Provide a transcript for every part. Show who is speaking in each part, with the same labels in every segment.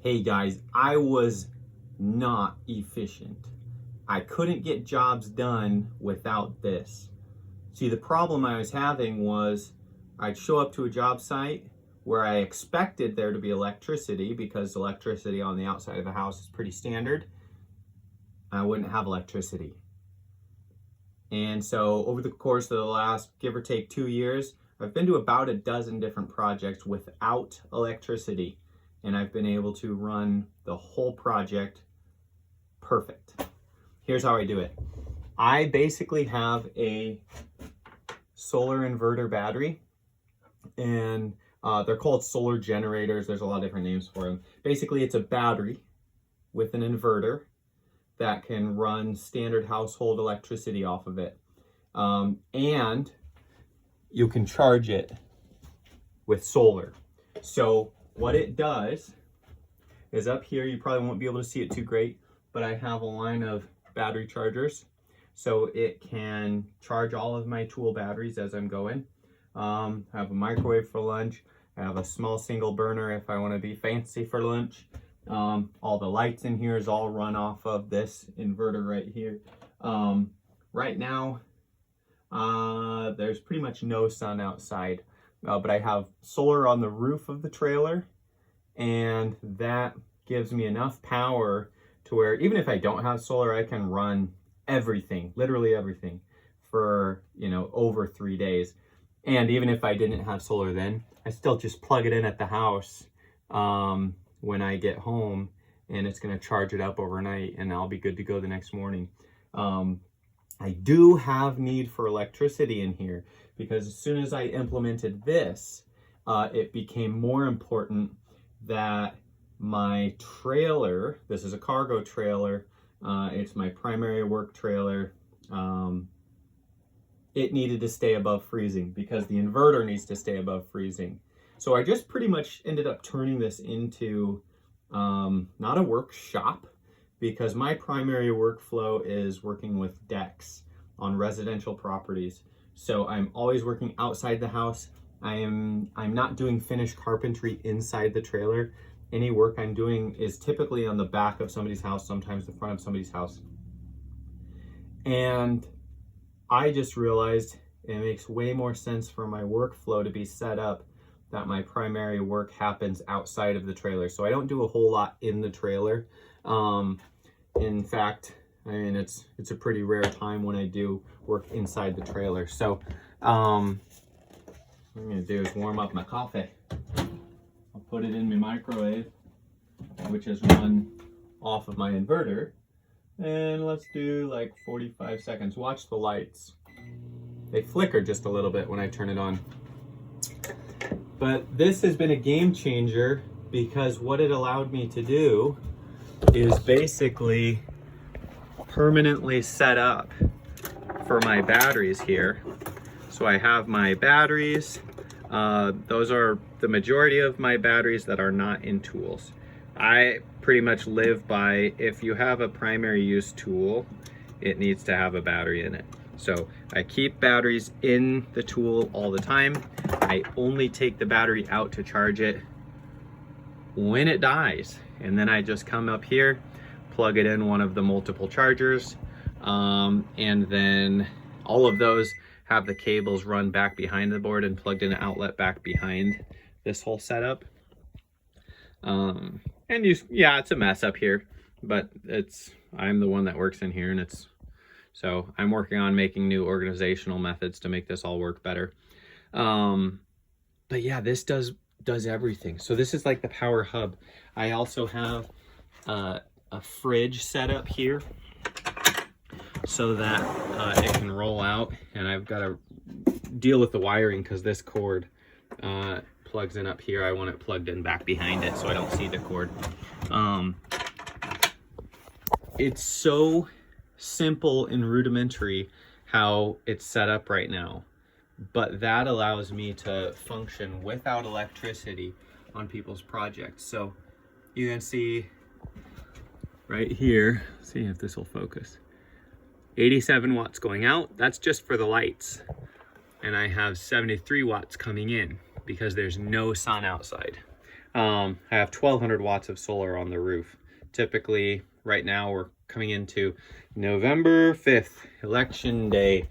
Speaker 1: Hey guys, I was not efficient. I couldn't get jobs done without this. See, the problem I was having was I'd show up to a job site where I expected there to be electricity because electricity on the outside of the house is pretty standard. I wouldn't have electricity. And so over the course of the last, give or take 2 years, I've been to about a dozen different projects without electricity. And I've been able to run the whole project perfect. Here's how I do it. I basically have a solar inverter battery, and they're called solar generators. There's a lot of different names for them. Basically, it's a battery with an inverter that can run standard household electricity off of it. And you can charge it with solar. So what it does is up here, you probably won't be able to see it too great, but I have a line of battery chargers. So it can charge all of my tool batteries as I'm going. I have a microwave for lunch. I have a small single burner if I want to be fancy for lunch. All the lights in here is all run off of this inverter right here. Right now, there's pretty much no sun outside. But I have solar on the roof of the trailer, and that gives me enough power to where even if I don't have solar, I can run everything, literally everything, for, over 3 days. And even if I didn't have solar then, I still just plug it in at the house when I get home, and it's going to charge it up overnight, and I'll be good to go the next morning. I do have need for electricity in here because as soon as I implemented this, it became more important that my trailer, this is a cargo trailer, it's my primary work trailer, it needed to stay above freezing because the inverter needs to stay above freezing. So I just pretty much ended up turning this into not a workshop, because my primary workflow is working with decks on residential properties. So I'm always working outside the house. I'm not doing finished carpentry inside the trailer. Any work I'm doing is typically on the back of somebody's house, sometimes the front of somebody's house. And I just realized it makes way more sense for my workflow to be set up that my primary work happens outside of the trailer. So I don't do a whole lot in the trailer. In fact, it's a pretty rare time when I do work inside the trailer. So what I'm gonna do is warm up my coffee. I'll put it in my microwave, which is run off of my inverter. And let's do like 45 seconds. Watch the lights. They flicker just a little bit when I turn it on. But this has been a game changer because what it allowed me to do is basically permanently set up for my batteries here. So I have my batteries. Those are the majority of my batteries that are not in tools. I pretty much live by, if you have a primary use tool, it needs to have a battery in it. So I keep batteries in the tool all the time. I only take the battery out to charge it when it dies. And then I just come up here, plug it in one of the multiple chargers, and then all of those have the cables run back behind the board and plugged in an outlet back behind this whole setup. It's a mess up here, but I'm the one that works in here, and so I'm working on making new organizational methods to make this all work better. But yeah, this does everything. So this is like the power hub. I also have a fridge set up here so that it can roll out, and I've got to deal with the wiring because this cord plugs in up here. I want it plugged in back behind it so I don't see the cord. It's so simple and rudimentary how it's set up right now, but that allows me to function without electricity on people's projects. So you can see right here, see if this will focus, 87 watts going out. That's just for the lights. And I have 73 watts coming in because there's no sun outside. I have 1200 watts of solar on the roof. Typically, right now we're coming into November 5th, election day,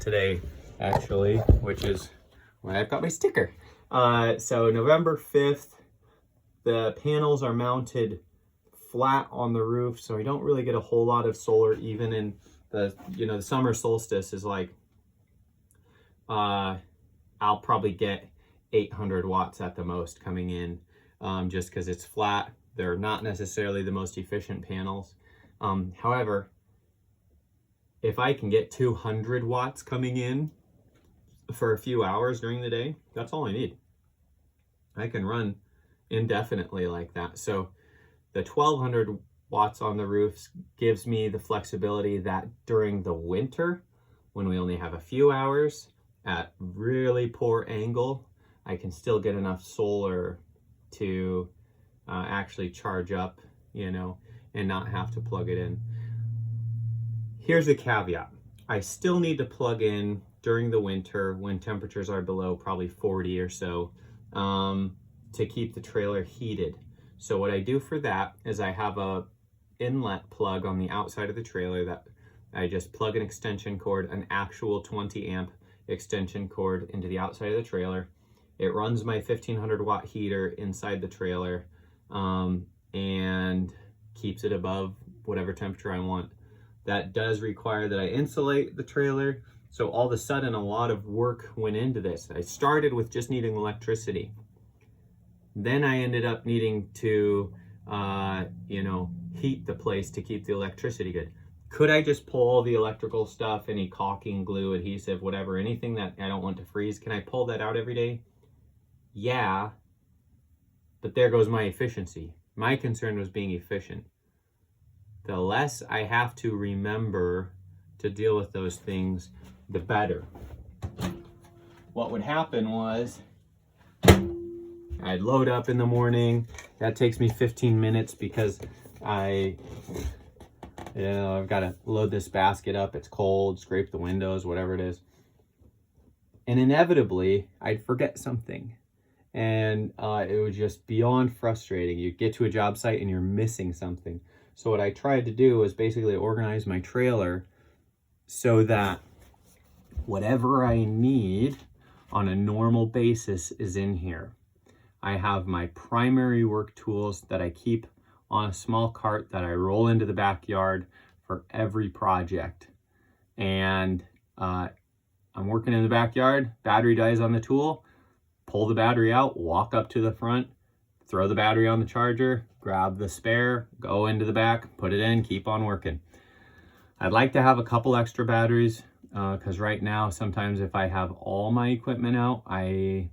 Speaker 1: today actually, which is when I've got my sticker. So November 5th, the panels are mounted flat on the roof, so I don't really get a whole lot of solar even in the, the summer solstice is like, I'll probably get 800 watts at the most coming in, just because it's flat. They're not necessarily the most efficient panels. However, if I can get 200 watts coming in for a few hours during the day, that's all I need. I can run indefinitely like that. So the 1200 watts on the roofs gives me the flexibility that during the winter, when we only have a few hours at really poor angle, I can still get enough solar to actually charge up, and not have to plug it in. Here's the caveat. I still need to plug in during the winter when temperatures are below probably 40 or so, to keep the trailer heated. So what I do for that is I have a inlet plug on the outside of the trailer that I just plug an extension cord, an actual 20 amp extension cord into the outside of the trailer. It runs my 1500 watt heater inside the trailer, and keeps it above whatever temperature I want. That does require that I insulate the trailer. So all of a sudden, a lot of work went into this. I started with just needing electricity. Then I ended up needing to, heat the place to keep the electricity good. Could I just pull all the electrical stuff, any caulking, glue, adhesive, whatever, anything that I don't want to freeze, can I pull that out every day? Yeah, but there goes my efficiency. My concern was being efficient. The less I have to remember to deal with those things, the better. What would happen was I'd load up in the morning. That takes me 15 minutes because I've got to load this basket up. It's cold, scrape the windows, whatever it is. And inevitably, I'd forget something. And it was just beyond frustrating. You get to a job site and you're missing something. So what I tried to do was basically organize my trailer so that whatever I need on a normal basis is in here. I have my primary work tools that I keep on a small cart that I roll into the backyard for every project. And I'm working in the backyard, battery dies on the tool, pull the battery out, walk up to the front, throw the battery on the charger, grab the spare, go into the back, put it in, keep on working. I'd like to have a couple extra batteries because right now, sometimes if I have all my equipment out, I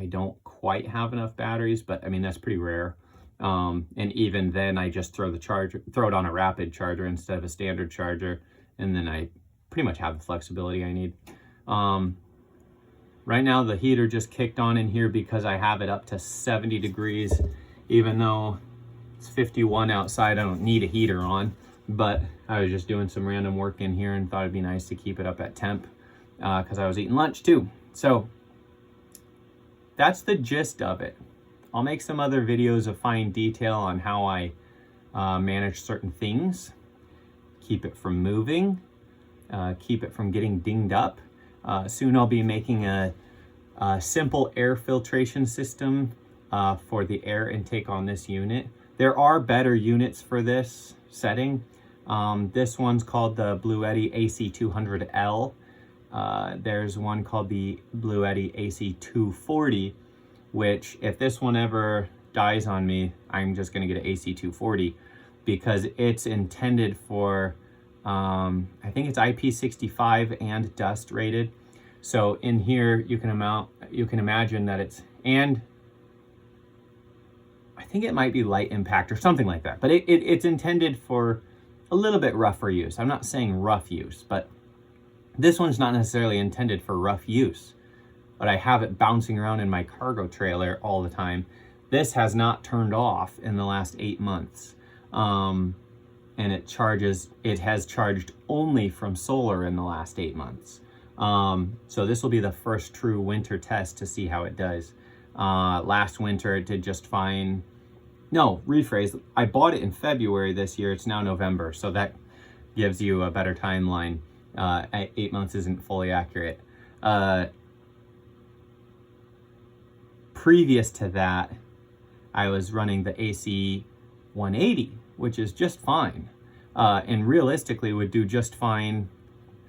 Speaker 1: don't quite have enough batteries, but I mean, that's pretty rare. And even then I just throw it on a rapid charger instead of a standard charger. And then I pretty much have the flexibility I need. Right now the heater just kicked on in here because I have it up to 70 degrees, even though it's 51 outside. I don't need a heater on, but I was just doing some random work in here and thought it'd be nice to keep it up at temp because I was eating lunch too. So that's the gist of it. I'll make some other videos of fine detail on how I manage certain things, keep it from moving, keep it from getting dinged up. Soon I'll be making a simple air filtration system for the air intake on this unit. There are better units for this setting. This one's called the Bluetti AC200L. There's one called the Bluetti AC240, which if this one ever dies on me, I'm just going to get an AC240 because it's intended for, I think it's IP65 and dust rated. So in here, you can imagine that it's, and I think it might be light impact or something like that, but it's intended for a little bit rougher use. I'm not saying rough use, but this one's not necessarily intended for rough use, but I have it bouncing around in my cargo trailer all the time. This has not turned off in the last 8 months. And it has charged only from solar in the last 8 months. So this will be the first true winter test to see how it does. Last winter it did just fine. No, rephrase. I bought it in February this year. It's now November, so that gives you a better timeline. 8 months isn't fully accurate. Previous to that, I was running the AC 180, which is just fine, and realistically would do just fine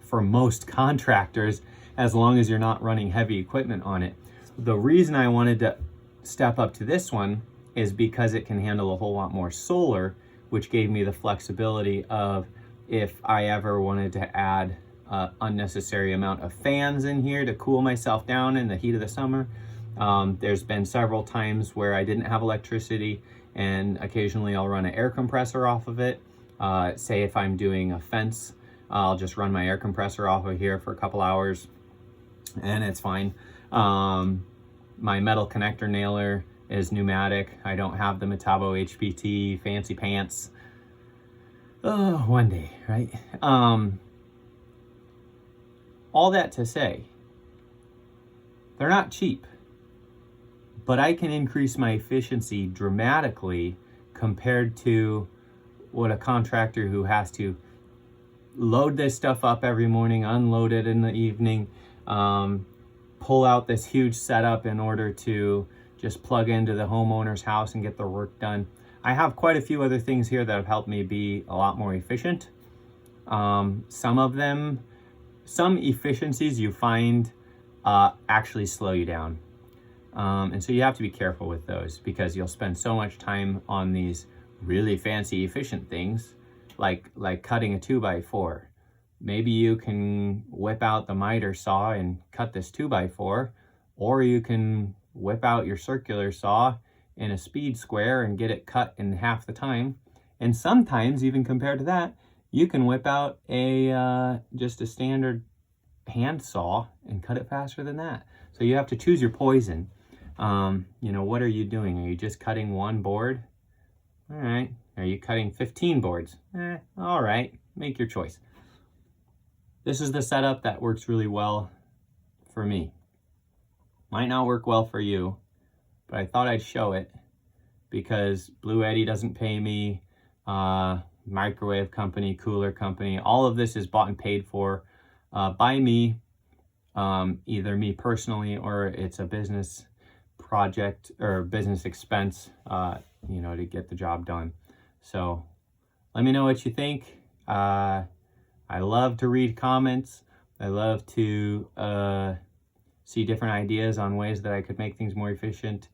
Speaker 1: for most contractors as long as you're not running heavy equipment on it. The reason I wanted to step up to this one is because it can handle a whole lot more solar, which gave me the flexibility of if I ever wanted to add an unnecessary amount of fans in here to cool myself down in the heat of the summer. There's been several times where I didn't have electricity, and occasionally I'll run an air compressor off of it. Say if I'm doing a fence, I'll just run my air compressor off of here for a couple hours and it's fine. My metal connector nailer is pneumatic. I don't have the Metabo HPT fancy pants. Oh, one day, right? All that to say, they're not cheap, but I can increase my efficiency dramatically compared to what a contractor who has to load this stuff up every morning, unload it in the evening, pull out this huge setup in order to just plug into the homeowner's house and get the work done. I have quite a few other things here that have helped me be a lot more efficient. Some efficiencies you find actually slow you down. And so you have to be careful with those because you'll spend so much time on these really fancy efficient things like cutting a 2x4. Maybe you can whip out the miter saw and cut this 2x4, or you can whip out your circular saw in a speed square and get it cut in half the time. And sometimes, even compared to that, you can whip out just a standard hand saw and cut it faster than that. So you have to choose your poison. What are you doing? Are you just cutting one board? All right. Are you cutting 15 boards? All right. Make your choice. This is the setup that works really well for me. Might not work well for you, but I thought I'd show it because Blue Eddy doesn't pay me, microwave company, cooler company. All of this is bought and paid for by me, either me personally or it's a business project or business expense, to get the job done. So let me know what you think. I love to read comments. I love to see different ideas on ways that I could make things more efficient.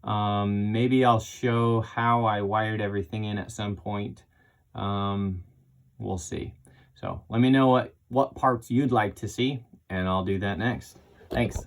Speaker 1: Maybe I'll show how I wired everything in at some point. We'll see. So let me know what parts you'd like to see, and I'll do that next. Thanks.